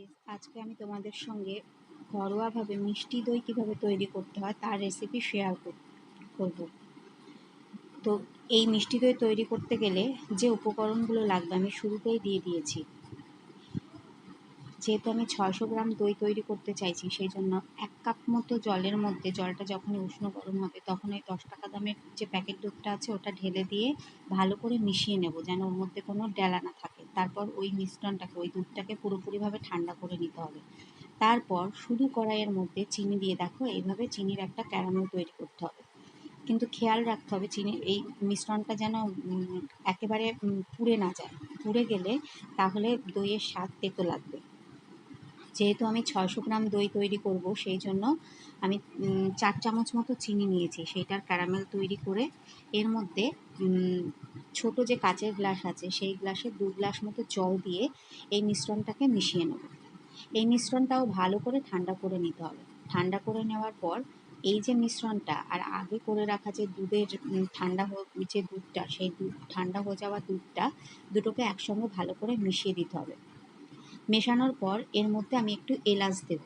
Guys, আজকে আমি তোমাদের সঙ্গে ঘরোয়াভাবে মিষ্টি দই কিভাবে তৈরি করতে হয় তার রেসিপি শেয়ার করব। তো এই মিষ্টি দই তৈরি করতে গেলে যে উপকরণগুলো লাগবে আমি শুরুতেই দিয়ে দিয়েছি। যেহেতু আমি 600 গ্রাম দই তৈরি করতে চাইছি, সেই জন্য 1 কাপ মতো জলের মধ্যে, জলটা যখনই উষ্ণ গরম হবে তখন ওই 10 টাকা দামের যে প্যাকেট দুধটা আছে ওটা ঢেলে দিয়ে ভালো করে মিশিয়ে নেব, যেন ওর মধ্যে কোনো ডেলা না থাকে। তারপর ওই মিশ্রণটাকে, ওই দুধটাকে পুরোপুরিভাবে ঠান্ডা করে নিতে হবে। তারপর শুধু কড়াইয়ের মধ্যে চিনি দিয়ে, দেখো এইভাবে চিনির একটা ক্যারামেল তৈরি করতে হবে। কিন্তু খেয়াল রাখতে হবে এই মিশ্রণটা যেন একেবারে পুড়ে না যায়। পুড়ে গেলে তাহলে দইয়ের স্বাদ তেতো লাগবে। যেহেতু আমি 600 গ্রাম দই তৈরি করব, সেই জন্য আমি 4 চামচ মতো চিনি নিয়েছি। সেইটার ক্যারামেল তৈরি করে এর মধ্যে ছোট যে কাচের গ্লাস আছে সেই গ্লাসে 2 গ্লাস মতো জল দিয়ে এই মিশ্রণটাকে মিশিয়ে নেব। এই মিশ্রণটাও ভালো করে ঠান্ডা করে নিতে হবে। ঠান্ডা করে নেওয়ার পর এই যে মিশ্রণটা আর আগে করে রাখা যে দুধের যে দুধটা, সেই ঠান্ডা হয়ে যাওয়া দুধটা দুটোকে একসঙ্গে ভালো করে মিশিয়ে দিতে হবে। মেশানোর পর এর মধ্যে আমি একটু এলাচ দেব।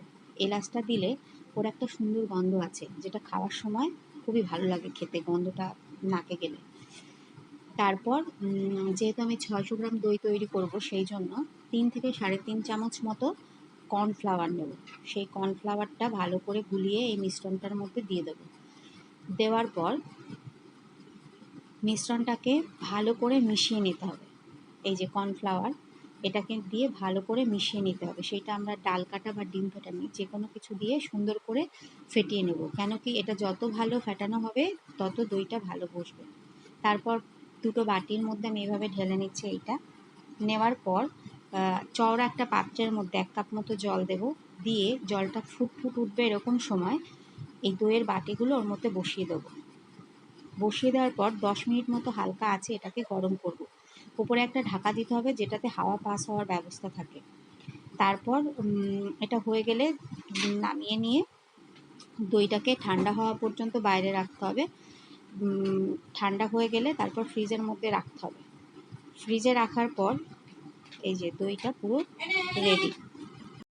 এলাচটা দিলে ওর একটা সুন্দর গন্ধ আছে, যেটা খাওয়ার সময় খুবই ভালো লাগে খেতে, গন্ধটা নাকে গেলে। তারপর যেহেতু আমি 600 গ্রাম দই তৈরি করব, সেই জন্য 3 থেকে 3.5 চামচ মতো কর্নফ্লাওয়ার নেব। সেই কর্নফ্লাওয়ারটা ভালো করে গুলিয়ে এই মিশ্রণটার মধ্যে দিয়ে দেব। দেওয়ার পর মিশ্রণটাকে ভালো করে মিশিয়ে নিতে হবে। এই যে কর্নফ্লাওয়ার, এটাকে দিয়ে ভালো করে মিশিয়ে নিতে হবে। সেটা আমরা ডাল কাটা বা ডিম ফেটানি যে কোনো কিছু দিয়ে সুন্দর করে ফেটিয়ে নেব। কেন কি, এটা যত ভালো ফেটানো হবে তত দইটা ভালো বসবে। তারপর দুটো বাটির মধ্যে আমি এভাবে ঢেলে নিচ্ছি। এইটা নেওয়ার পর চওড়া একটা পাত্রের মধ্যে 1 কাপ মতো জল দেব। দিয়ে জলটা ফুট উঠবে এরকম সময় এই দইয়ের বাটিগুলো ওর মধ্যে বসিয়ে দেবো। বসিয়ে দেওয়ার পর 10 মিনিট মতো হালকা আছে এটাকে গরম করব। উপরে একটা ঢাকা দিতে হবে যেটাতে হাওয়া পাস হওয়ার ব্যবস্থা থাকে। তারপর এটা হয়ে গেলে নামিয়ে নিয়ে দইটাকে ঠান্ডা হওয়া পর্যন্ত বাইরে রাখতে হবে। ঠান্ডা হয়ে গেলে তারপর ফ্রিজের মধ্যে রাখতে হবে। ফ্রিজে রাখার পর এই যে দইটা পুরো রেডি।